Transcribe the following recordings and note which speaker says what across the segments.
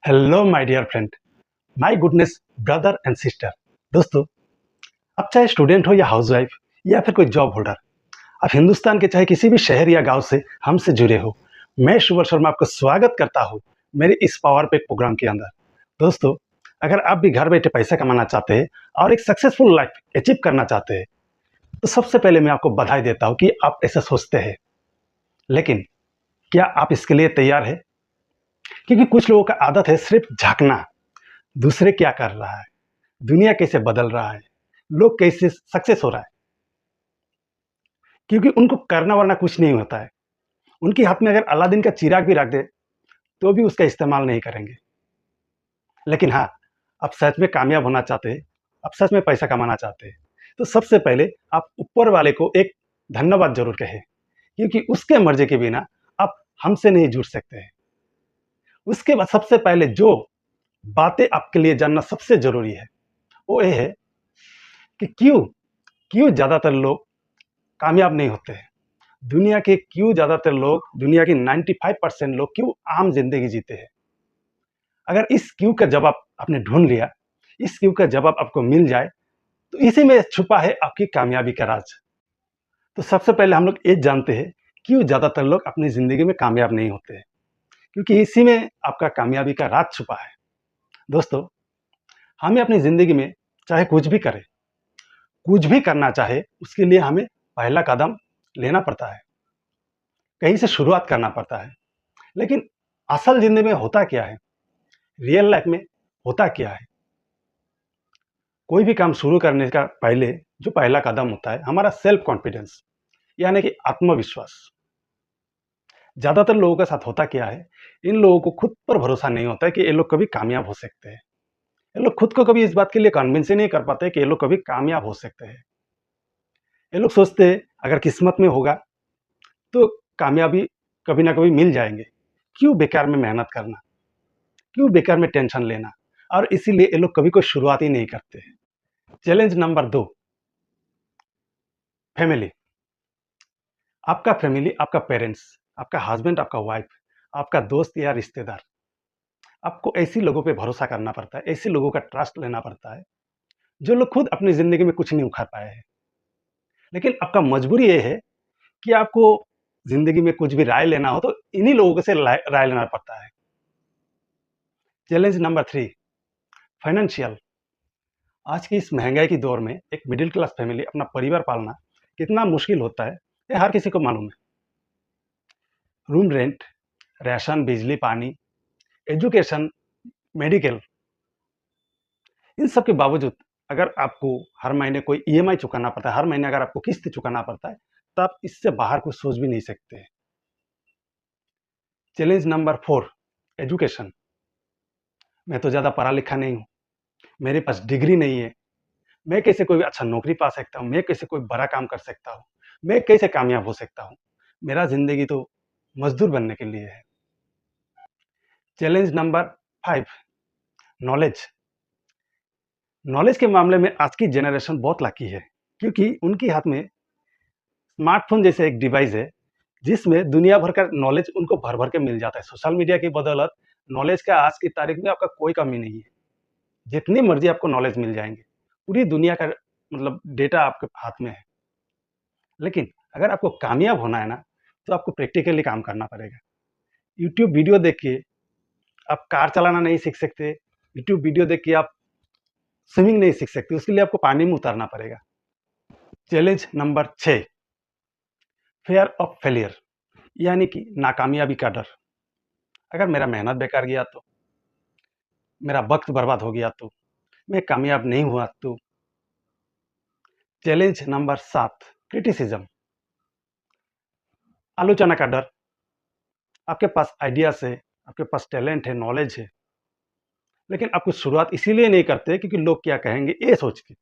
Speaker 1: Hello my dear friend, my goodness brother and sister. दोस्तों, आप चाहे स्टूडेंट हो या हाउसवाइफ या फिर कोई जॉब होल्डर, आप हिंदुस्तान के चाहे किसी भी शहर या गांव से हमसे जुड़े हो, मैं शुभर शर्मा आपका स्वागत करता हूं मेरे इस पावर पैक प्रोग्राम के अंदर। दोस्तों, अगर आप भी घर बैठे पैसा कमाना चाहते हैं और एक सक्सेसफुल लाइफ अचीव करना चाहते हैं, तो सबसे पहले मैं आपको बधाई देता हूं कि आप ऐसा सोचते हैं। लेकिन क्या आप इसके लिए तैयार है? क्योंकि कुछ लोगों का आदत है सिर्फ झांकना, दूसरे क्या कर रहा है, दुनिया कैसे बदल रहा है, लोग कैसे सक्सेस हो रहा है, क्योंकि उनको करना वरना कुछ नहीं होता है। उनके हाथ में अगर अलादीन का चिराग भी रख दे तो भी उसका इस्तेमाल नहीं करेंगे। लेकिन हाँ, आप सच में कामयाब होना चाहते हैं, आप सच में पैसा कमाना चाहते हैं, तो सबसे पहले आप ऊपर वाले को एक धन्यवाद जरूर कहें, क्योंकि उसके मर्जी के बिना आप हमसे नहीं जुड़ सकते हैं। उसके बाद सबसे पहले जो बातें आपके लिए जानना सबसे जरूरी है वो ये है कि क्यों क्यों ज्यादातर लोग कामयाब नहीं होते हैं। दुनिया के क्यों ज़्यादातर लोग, दुनिया के 95% लोग क्यों आम जिंदगी जीते हैं। अगर इस क्यों का जवाब आपने ढूंढ लिया, इस क्यों का जवाब आपको मिल जाए, तो इसी में छुपा है आपकी कामयाबी का राज। तो सबसे पहले हम लोग ये जानते हैं क्यों ज़्यादातर लोग अपनी ज़िंदगी में कामयाब नहीं होते हैं, क्योंकि इसी में आपका कामयाबी का राज छुपा है। दोस्तों, हमें अपनी ज़िंदगी में चाहे कुछ भी करें, कुछ भी करना चाहे, उसके लिए हमें पहला कदम लेना पड़ता है, कहीं से शुरुआत करना पड़ता है। लेकिन असल ज़िंदगी में होता क्या है, रियल लाइफ में होता क्या है? कोई भी काम शुरू करने का पहले जो पहला कदम होता है, हमारा सेल्फ कॉन्फिडेंस, यानी कि आत्मविश्वास। ज़्यादातर लोगों के साथ होता क्या है, इन लोगों को खुद पर भरोसा नहीं होता है कि ये लोग कभी कामयाब हो सकते हैं। ये लोग खुद को कभी इस बात के लिए कन्विंस ही नहीं कर पाते कि ये लोग कभी कामयाब हो सकते हैं। ये लोग सोचते हैं अगर किस्मत में होगा तो कामयाबी कभी ना कभी मिल जाएंगे। क्यों बेकार में मेहनत करना, क्यों बेकार में टेंशन लेना, और इसीलिए ये लोग कभी कोई शुरुआत ही नहीं करते। Challenge number 2, family. आपका फैमिली, आपका पेरेंट्स, आपका हस्बैंड, आपका वाइफ, आपका दोस्त या रिश्तेदार, आपको ऐसी लोगों पे भरोसा करना पड़ता है, ऐसे लोगों का ट्रस्ट लेना पड़ता है जो लोग खुद अपनी ज़िंदगी में कुछ नहीं उखाड़ पाए हैं। लेकिन आपका मजबूरी ये है कि आपको ज़िंदगी में कुछ भी राय लेना हो तो इन्हीं लोगों से राय राय लेना पड़ता है। Challenge number 3, financial. आज की इस महंगाई की दौर में एक मिडिल क्लास फैमिली, अपना परिवार पालना कितना मुश्किल होता है, ये हर किसी को मालूम है। रूम रेंट, राशन, बिजली, पानी, एजुकेशन, मेडिकल, इन सब के बावजूद अगर आपको हर महीने कोई ईएमआई चुकाना पड़ता है, हर महीने अगर आपको किस्त चुकाना पड़ता है, तो आप इससे बाहर कुछ सोच भी नहीं सकते। Challenge number 4, education. मैं तो ज़्यादा पढ़ा लिखा नहीं हूँ, मेरे पास डिग्री नहीं है, मैं कैसे कोई अच्छा नौकरी पा सकता हूँ, मैं कैसे कोई बड़ा काम कर सकता हूँ, मैं कैसे कामयाब हो सकता हूँ, मेरा ज़िंदगी तो मजदूर बनने के लिए है। Challenge number 5, knowledge. नॉलेज के मामले में आज की जनरेशन बहुत लकी है, क्योंकि उनके हाथ में स्मार्टफ़ोन जैसे एक डिवाइस है, जिसमें दुनिया भर का नॉलेज उनको भर-भर के मिल जाता है। सोशल मीडिया की बदौलत नॉलेज का आज की तारीख में आपका कोई कमी नहीं है। जितनी मर्ज़ी आपको नॉलेज मिल जाएँगे। पूरी दुनिया का मतलब डेटा आपके हाथ में है। लेकिन अगर आपको कामयाब होना है ना, तो आपको प्रैक्टिकली काम करना पड़ेगा। यूट्यूब वीडियो देख के आप कार चलाना नहीं सीख सकते, यूट्यूब वीडियो देख के आप स्विमिंग नहीं सीख सकते, उसके लिए आपको पानी में उतरना पड़ेगा। Challenge number 6, fear of failure, यानी कि नाकामयाबी का डर। अगर मेरा मेहनत बेकार गया तो, मेरा वक़्त बर्बाद हो गया तो, मैं कामयाब नहीं हुआ तो। चैलेंज नंबर 7, क्रिटिसिज़्म, आलोचना का डर। आपके पास आइडियाज़ है, आपके पास टैलेंट है, नॉलेज है, लेकिन आप कुछ शुरुआत इसीलिए नहीं करते क्योंकि लोग क्या कहेंगे ये सोच के।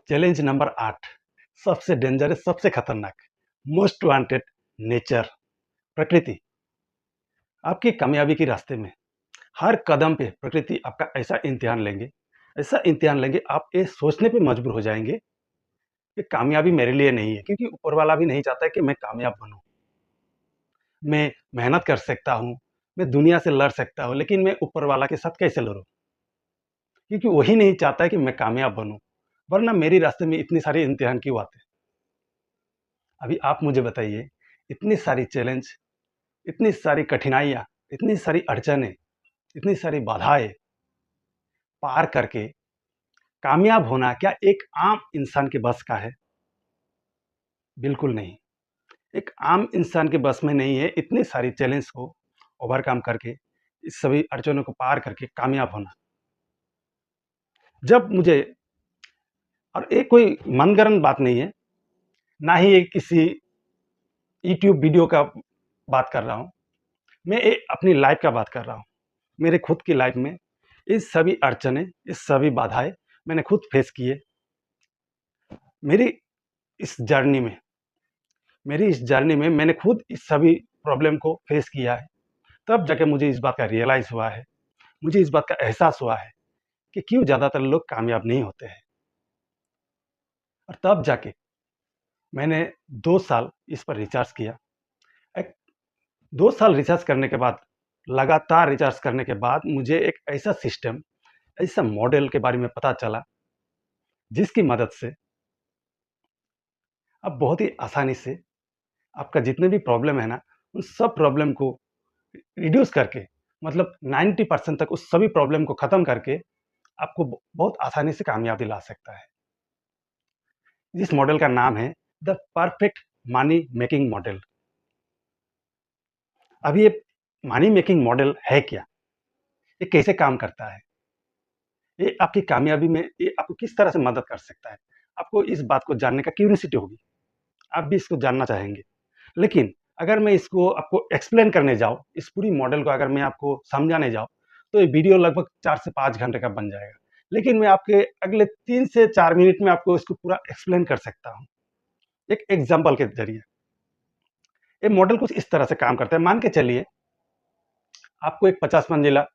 Speaker 1: चैलेंज नंबर 8, सबसे डेंजरस, सबसे खतरनाक, मोस्ट वांटेड, नेचर, प्रकृति। आपकी कामयाबी के रास्ते में हर कदम पे प्रकृति आपका ऐसा इम्तिहान लेंगे, आप ये सोचने पे मजबूर हो जाएँगे कि कामयाबी मेरे लिए नहीं है, क्योंकि ऊपर वाला भी नहीं चाहता है कि मैं कामयाब बनूँ। मैं मेहनत कर सकता हूँ, मैं दुनिया से लड़ सकता हूँ, लेकिन मैं ऊपर वाला के साथ कैसे लड़ूँ? क्योंकि वही नहीं चाहता है कि मैं कामयाब बनूँ, वरना मेरे रास्ते में इतनी सारे इम्तिहान क्यों आते? अभी आप मुझे बताइए, इतनी सारी चैलेंज, इतनी सारी कठिनाइयाँ, इतनी सारी अड़चनें, इतनी सारी बाधाएँ पार करके कामयाब होना क्या एक आम इंसान के बस का है? बिल्कुल नहीं। एक आम इंसान के बस में नहीं है इतनी सारी चैलेंज को ओवरकम करके, इस सभी अड़चनों को पार करके कामयाब होना। जब मुझे, और ये कोई मनगढ़ंत बात नहीं है, ना ही ये किसी यूट्यूब वीडियो का बात कर रहा हूँ। मैं ये अपनी लाइफ का बात कर रहा हूँ। मेरे खुद की लाइफ में ये सभी अड़चनें, ये सभी बाधाएँ मैंने खुद फेस किए। मेरी इस जर्नी में मैंने खुद इस सभी प्रॉब्लम को फेस किया है। तब जाके मुझे इस बात का रियलाइज़ हुआ है, मुझे इस बात का एहसास हुआ है कि क्यों ज़्यादातर लोग कामयाब नहीं होते हैं। और तब जाके मैंने 2 साल इस पर रिसर्च किया। एक 2 साल रिसर्च करने के बाद, लगातार रिसर्च करने के बाद मुझे एक ऐसा सिस्टम, ऐसा मॉडल के बारे में पता चला, जिसकी मदद से आप बहुत ही आसानी से आपका जितने भी प्रॉब्लम है ना, उन सब प्रॉब्लम को रिड्यूस करके, मतलब 90% तक उस सभी प्रॉब्लम को ख़त्म करके आपको बहुत आसानी से कामयाबी ला सकता है। इस मॉडल का नाम है the perfect money making model. अब ये मनी मेकिंग मॉडल है क्या? ये कैसे काम करता है? ये आपकी कामयाबी में ये आपको किस तरह से मदद कर सकता है? आपको इस बात को जानने का क्यूरियोसिटी होगी। आप भी इसको जानना चाहेंगे। लेकिन अगर मैं इसको आपको एक्सप्लेन करने जाऊँ, इस पूरी मॉडल को अगर मैं आपको समझाने जाऊँ, तो ये वीडियो लगभग 4 से 5 घंटे का बन जाएगा। लेकिन मैं आपके अगले 3 से 4 मिनट में आपको इसको पूरा एक्सप्लेन कर सकता हूँ, एक एग्ज़ाम्पल के ज़रिए। ये मॉडल कुछ इस तरह से काम करता है। मान के चलिए, आपको एक 50 मंजिला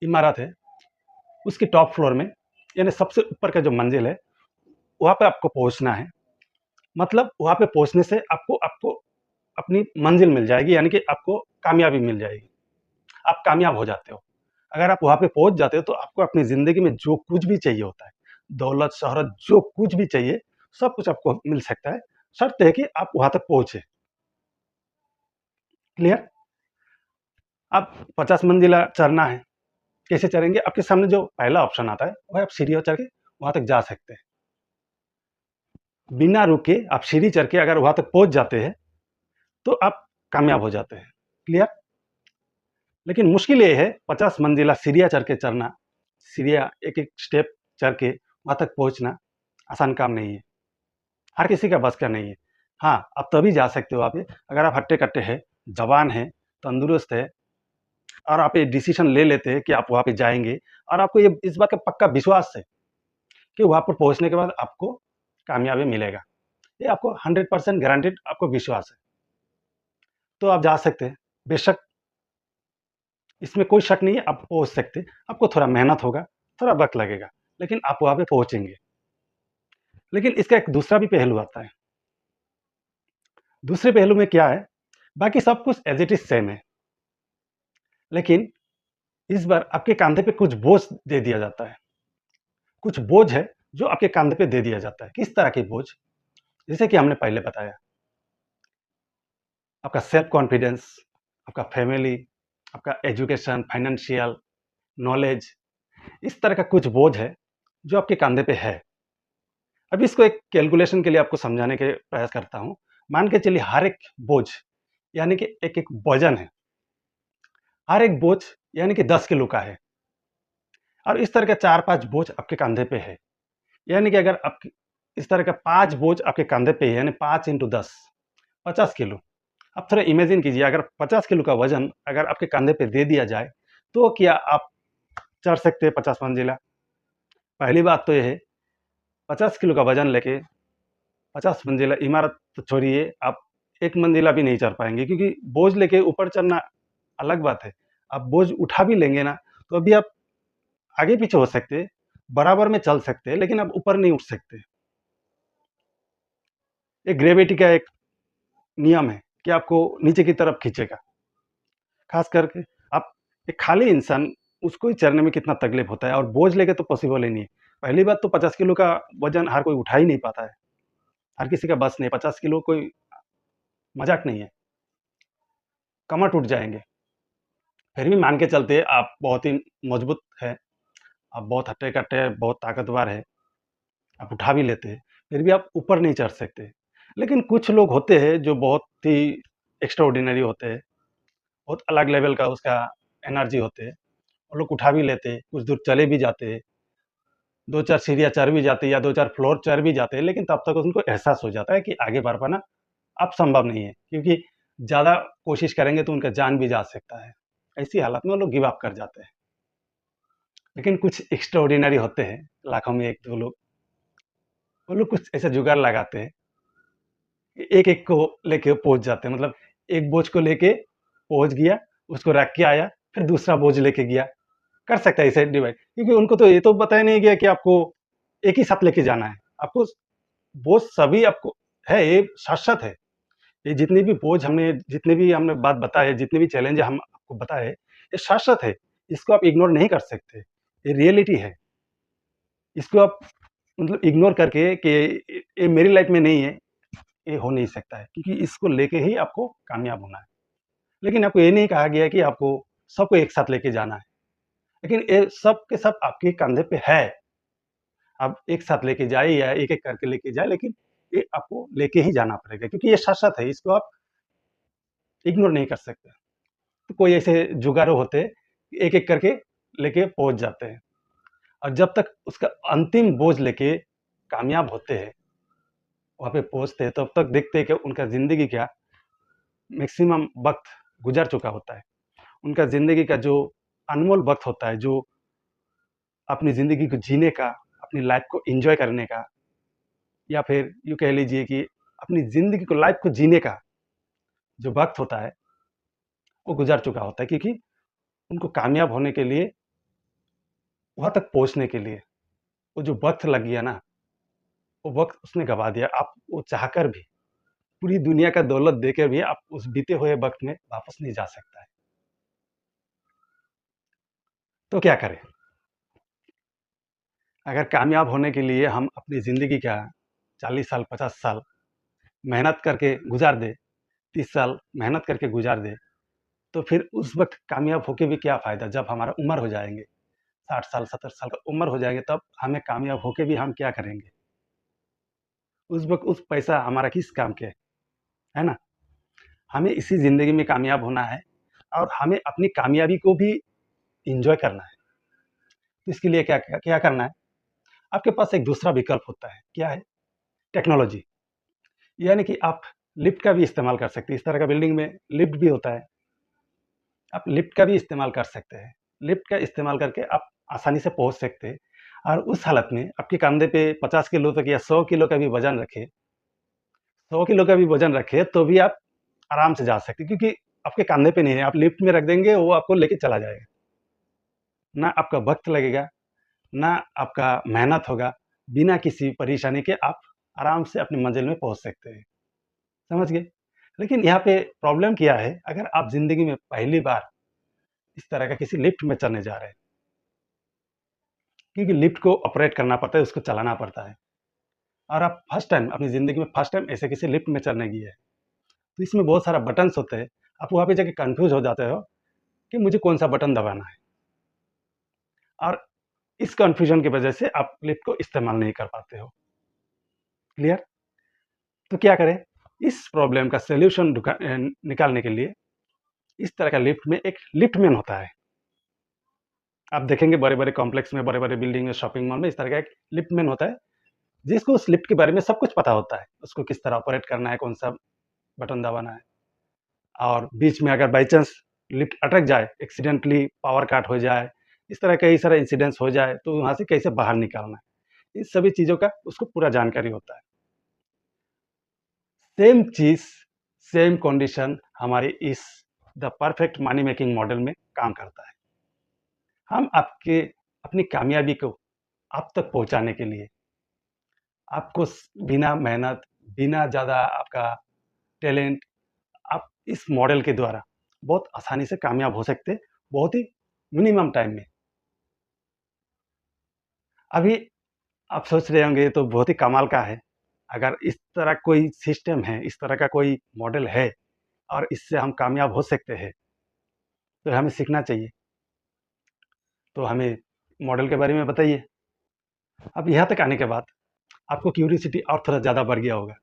Speaker 1: इमारत है, उसके टॉप फ्लोर में, यानी सबसे ऊपर का जो मंजिल है, वहाँ पे आपको पहुँचना है। मतलब वहाँ पे पहुँचने से आपको आपको अपनी मंजिल मिल जाएगी, यानी कि आपको कामयाबी मिल जाएगी। आप कामयाब हो जाते हो। अगर आप वहाँ पे पहुँच जाते हो, तो आपको अपनी ज़िंदगी में जो कुछ भी चाहिए होता है, दौलत, शोहरत, जो कुछ भी चाहिए, सब कुछ आपको मिल सकता है। शर्त है कि आप वहाँ तक पहुँचे। क्लियर? अब 50 मंजिला चढ़ना है, कैसे चढ़ेंगे? आपके सामने जो पहला ऑप्शन आता है, वो है आप सीढ़ियों चढ़ के वहाँ तक जा सकते हैं। बिना रुके आप सीढ़ी चढ़ के अगर वहाँ तक पहुँच जाते हैं, तो आप कामयाब हो जाते हैं। क्लियर? लेकिन मुश्किल ये है, 50 मंजिला सीढ़ियाँ चढ़ के चढ़ना, सीढ़ियाँ एक-एक स्टेप चढ़ के वहाँ तक पहुँचना आसान काम नहीं है। हर किसी का बस का नहीं है। हाँ, आप तभी जा सकते हो वहाँ पे, अगर आप हट्टे-कट्टे हैं, जवान हैं, तंदुरुस्त हैं, और आप ये डिसीज़न ले लेते हैं कि आप वहाँ पे जाएँगे, और आपको ये इस बात का पक्का विश्वास है कि वहाँ पर पहुँचने के बाद आपको कामयाबी मिलेगा। ये आपको 100% गारंटीड आपको विश्वास है। तो आप जा सकते हैं। बेशक इसमें कोई शक नहीं है, आप पहुँच सकते हैं। आपको थोड़ा मेहनत होगा, थोड़ा वक़्त लगेगा, लेकिन आप वहाँ पे पहुँचेंगे। लेकिन इसका एक दूसरा भी पहलू आता है। दूसरे पहलू में क्या है, बाकी सब कुछ एज़ इट इज़ सेम है। लेकिन इस बार आपके कंधे पे कुछ बोझ दे दिया जाता है। कुछ बोझ है जो आपके कंधे पे दे दिया जाता है। किस तरह के बोझ? जैसे कि हमने पहले बताया, आपका सेल्फ कॉन्फिडेंस, आपका फैमिली, आपका एजुकेशन, फाइनेंशियल, नॉलेज, इस तरह का कुछ बोझ है जो आपके कंधे पे है। अब इसको एक कैलकुलेशन के लिए आपको समझाने के प्रयास करता हूँ। मान के चलिए हर एक बोझ, यानी कि एक-एक वज़न है। हर एक बोझ यानी कि 10 किलो का है, और इस तरह के 4-5 बोझ आपके कंधे पे है। यानी कि अगर आप इस तरह का 5 बोझ आपके कंधे पे है, यानी 5 इंटू 10, 50 किलो। आप थोड़ा इमेजिन कीजिए, अगर 50 किलो का वज़न अगर आपके कंधे पे दे दिया जाए, तो क्या आप चढ़ सकते हैं 50 मंजिला? पहली बात तो ये है, 50 किलो का वज़न लेके 50 मंजिला इमारत तो छोड़िए, आप 1 मंजिला भी नहीं चढ़ पाएँगे, क्योंकि बोझ लेके ऊपर चढ़ना अलग बात है। आप बोझ उठा भी लेंगे ना, तो भी आप आगे-पीछे हो सकते हैं, बराबर में चल सकते हैं, लेकिन आप ऊपर नहीं उठ सकते। ये ग्रेविटी का एक नियम है कि आपको नीचे की तरफ खींचेगा। खास करके एक खाली इंसान, उसको ही चढ़ने में कितना तकलीफ होता है, और बोझ लेके तो पॉसिबल ही नहीं है। पहली बात तो 50 किलो का वजन हर कोई उठा ही नहीं पाता है, हर किसी का बस नहीं, 50 किलो कोई मजाक नहीं है, कमर टूट जाएंगे। फिर भी मान के चलते आप बहुत ही मजबूत है, आप बहुत हट्टे कट्टे, बहुत ताकतवर है, आप उठा भी लेते हैं, फिर भी आप ऊपर नहीं चढ़ सकते। लेकिन कुछ लोग होते हैं जो बहुत ही एक्स्ट्रा ऑर्डिनरी होते हैं, बहुत अलग लेवल का उसका एनर्जी होते हैं, वो लोग उठा भी लेते हैं, कुछ दूर चले भी जाते हैं, 2-4 सीढ़ियाँ चढ़ भी जाते हैं या 2-4 फ्लोर चढ़ भी जाते हैं, लेकिन तब तक उनको एहसास हो जाता है कि आगे बढ़ पाना अब संभव नहीं है, क्योंकि ज़्यादा कोशिश करेंगे तो उनका जान भी जा सकता है। ऐसी हालत में वो लोग गिव अप कर जाते हैं। लेकिन कुछ एक्स्ट्रा ऑर्डिनरी होते हैं, लाखों में 1-2 लोग, वो लोग कुछ ऐसा जुगाड़ लगाते हैं, एक-एक को लेके पहुँच जाते हैं। मतलब एक बोझ को लेके पहुँच गया, उसको रख के आया, फिर दूसरा बोझ लेके गया। कर सकता है इसे डिवाइड, क्योंकि उनको तो ये तो बताया नहीं गया कि आपको एक ही साथ लेके जाना है। आपको बोझ सभी आपको है, ये शाश्वत है। ये जितने भी हमने बात बताए, जितने भी चैलेंज हम आपको बताए, ये शाश्वत है। इसको आप इग्नोर नहीं कर सकते। ये रियलिटी है। इसको आप मतलब इग्नोर करके कि ये मेरी लाइफ में नहीं है, ये हो नहीं सकता है, क्योंकि इसको लेके ही आपको कामयाब होना है। लेकिन आपको ये नहीं कहा गया है कि आपको सबको एक साथ लेके जाना है, लेकिन ये सब के सब आपके कंधे पे है। आप एक साथ लेके जाए या एक-एक करके लेके जाए, लेकिन ये आपको लेके ही जाना पड़ेगा, क्योंकि ये शाश्वत है, इसको आप इग्नोर नहीं कर सकते। तो कोई ऐसे जुगाड़ू होते हैं, एक-एक करके लेके पहुँच जाते हैं, और जब तक उसका अंतिम बोझ लेके कामयाब होते हैं, वहाँ पे पहुँचते हैं, तब तक देखते हैं कि उनका ज़िंदगी का मैक्सिमम वक़्त गुज़र चुका होता है। उनका ज़िंदगी का जो अनमोल वक़्त होता है, जो अपनी ज़िंदगी को जीने का, अपनी लाइफ़ को एन्जॉय करने का, या फिर यूँ कह लीजिए कि अपनी ज़िंदगी को, लाइफ़ को जीने का जो वक़्त होता है, वो गुज़र चुका होता है, क्योंकि उनको कामयाब होने के लिए, वहाँ तक पहुँचने के लिए, वो जो वक़्त लग गया ना, वो वक़्त उसने गँवा दिया। आप वो चाहकर भी, पूरी दुनिया का दौलत देकर भी आप उस बीते हुए वक़्त में वापस नहीं जा सकता है। तो क्या करें? अगर कामयाब होने के लिए हम अपनी ज़िंदगी का 40 साल, 50 साल मेहनत करके गुज़ार दें, 30 साल मेहनत करके गुज़ार दें, तो फिर उस वक़्त कामयाब होके भी क्या फ़ायदा, जब हमारा उम्र हो जाएँगे, 60 साल, 70 साल का उम्र हो जाएँगे, तब हमें कामयाब होके भी हम क्या करेंगे? उस वक़्त उस पैसा हमारा किस काम के है ना? हमें इसी ज़िंदगी में कामयाब होना है, और हमें अपनी कामयाबी को भी एन्जॉय करना है। तो इसके लिए क्या क्या क्या करना है? आपके पास एक दूसरा विकल्प होता है, क्या है? टेक्नोलॉजी। यानी कि आप लिफ्ट का भी इस्तेमाल कर सकते हैं। इस तरह का बिल्डिंग में लिफ्ट भी होता है। आप लिफ्ट का भी इस्तेमाल कर सकते हैं। लिफ्ट का इस्तेमाल करके आप आसानी से पहुँच सकते हैं, और उस हालत में आपके कंधे पे 50 किलो तक या 100 किलो का भी वज़न रखें, 100 किलो का भी वज़न रखें, तो भी आप आराम से जा सकते हैं, क्योंकि आपके कंधे पे नहीं है। आप लिफ्ट में रख देंगे, वो आपको लेके चला जाएगा। ना आपका वक़्त लगेगा, ना आपका मेहनत होगा, बिना किसी परेशानी के आप आराम से अपनी मंज़िल में पहुँच सकते हैं। समझ गए? लेकिन यहाँ पे प्रॉब्लम क्या है, अगर आप ज़िंदगी में पहली बार इस तरह का किसी लिफ्ट में चढ़ने जा रहे हैं, क्योंकि लिफ्ट को ऑपरेट करना पड़ता है, उसको चलाना पड़ता है, और आप फर्स्ट टाइम अपनी ज़िंदगी में फर्स्ट टाइम ऐसे किसी लिफ्ट में चढ़ने गए हैं, तो इसमें बहुत सारा बटन्स होते हैं। आप वहाँ पे जाके कन्फ्यूज़ हो जाते हो कि मुझे कौन-सा बटन दबाना है, और इस कन्फ्यूज़न की वजह से आप लिफ्ट को इस्तेमाल नहीं कर पाते हो। क्लियर? तो क्या करें? इस प्रॉब्लम का सॉल्यूशन निकालने के लिए, इस तरह का लिफ्ट में एक लिफ्टमैन होता है। आप देखेंगे बड़े-बड़े कॉम्प्लेक्स में, बड़े-बड़े बिल्डिंग में, शॉपिंग मॉल में इस तरह का एक लिफ्टमैन होता है, जिसको उस लिफ्ट के बारे में सब कुछ पता होता है। उसको किस तरह ऑपरेट करना है, कौन-सा बटन दबाना है, और बीच में अगर बाय चांस लिफ्ट अटक जाए, एक्सीडेंटली पावर कट हो जाए, इस तरह कई सारे इंसिडेंट्स हो जाए, तो वहाँ से कैसे बाहर निकालना है, इन सभी चीज़ों का उसको पूरा जानकारी होता है। सेम चीज़, सेम कंडीशन हमारे इस the perfect money making model में काम करता है। हम अपनी कामयाबी को आप तक पहुँचाने के लिए, आपको बिना मेहनत, बिना ज़्यादा आपका टैलेंट, आप इस मॉडल के द्वारा बहुत आसानी से कामयाब हो सकते हैं, बहुत ही मिनिमम टाइम में। अभी आप सोच रहे होंगे ये तो बहुत ही कमाल का है। अगर इस तरह कोई सिस्टम है, इस तरह का कोई मॉडल है और इससे हम कामयाब हो सकते हैं, तो हमें सीखना चाहिए। तो हमें मॉडल के बारे में बताइए। अब यहाँ तक आने के बाद आपको क्यूरियोसिटी और थोड़ा ज़्यादा बढ़ गया होगा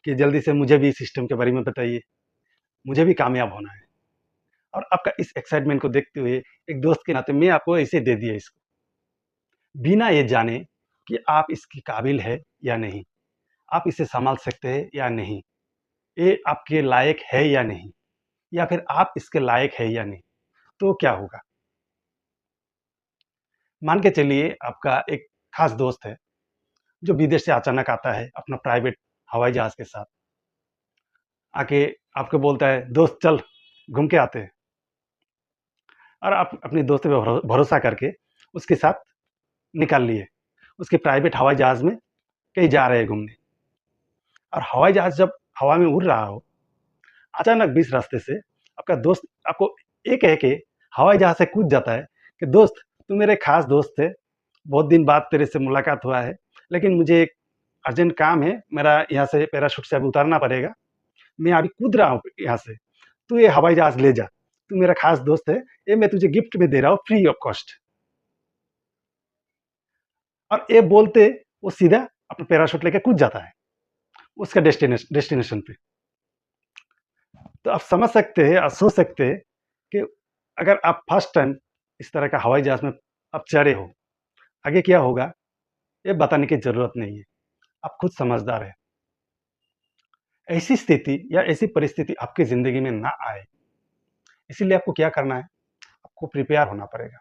Speaker 1: कि जल्दी से मुझे भी इस सिस्टम के बारे में बताइए, मुझे भी कामयाब होना है। और आपका इस एक्साइटमेंट को देखते हुए एक दोस्त के नाते मैं आपको ऐसे दे दिया इसको, बिना ये जाने कि आप इसके काबिल है या नहीं, आप इसे संभाल सकते हैं या नहीं, ये आपके लायक है या नहीं, या फिर आप इसके लायक है या नहीं। तो क्या होगा? मान के चलिए आपका एक खास दोस्त है जो विदेश से अचानक आता है अपना प्राइवेट हवाई जहाज के साथ, आके आपको बोलता है दोस्त चल घूम के आते हैं। और आप अपने दोस्त पे भरोसा करके उसके साथ निकाल लिए, उसके प्राइवेट हवाई जहाज में कहीं जा रहे हैं घूमने। और हवाई जहाज जब हवा में उड़ रहा हो, अचानक बीच रास्ते से आपका दोस्त आपको ये कह के हवाई जहाज से कूद जाता है कि दोस्त तू मेरे खास दोस्त थे, बहुत दिन बाद तेरे से मुलाकात हुआ है, लेकिन मुझे एक अर्जेंट काम है, मेरा यहाँ से पैराशूट से अभी उतारना पड़ेगा, मैं अभी कूद रहा हूँ यहाँ से, तू ये हवाई जहाज ले जा, तू मेरा खास दोस्त है, ये मैं तुझे गिफ्ट में दे रहा हूँ फ्री ऑफ कॉस्ट। और ये बोलते वो सीधा अपना पैराशूट लेके कूद जाता है उसका डेस्टिनेशन पे। तो आप समझ सकते हैं और सोच सकते हैं कि अगर आप फर्स्ट टाइम इस तरह का हवाई जहाज में आप चढ़े हो, आगे क्या होगा ये बताने की जरूरत नहीं है, आप खुद समझदार है। ऐसी स्थिति या ऐसी परिस्थिति आपकी जिंदगी में ना आए, इसीलिए आपको क्या करना है, आपको प्रिपेयर होना पड़ेगा,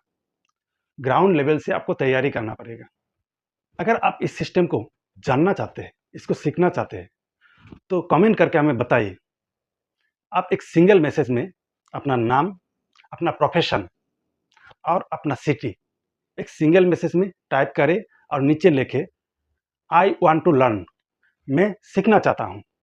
Speaker 1: ग्राउंड लेवल से आपको तैयारी करना पड़ेगा। अगर आप इस सिस्टम को जानना चाहते हैं, इसको सीखना चाहते हैं, तो कमेंट करके हमें बताइए। आप एक सिंगल मैसेज में अपना नाम, अपना प्रोफेशन और अपना सिटी एक सिंगल मैसेज में टाइप करें और नीचे लिखे आई वांट टू लर्न, मैं सीखना चाहता हूँ।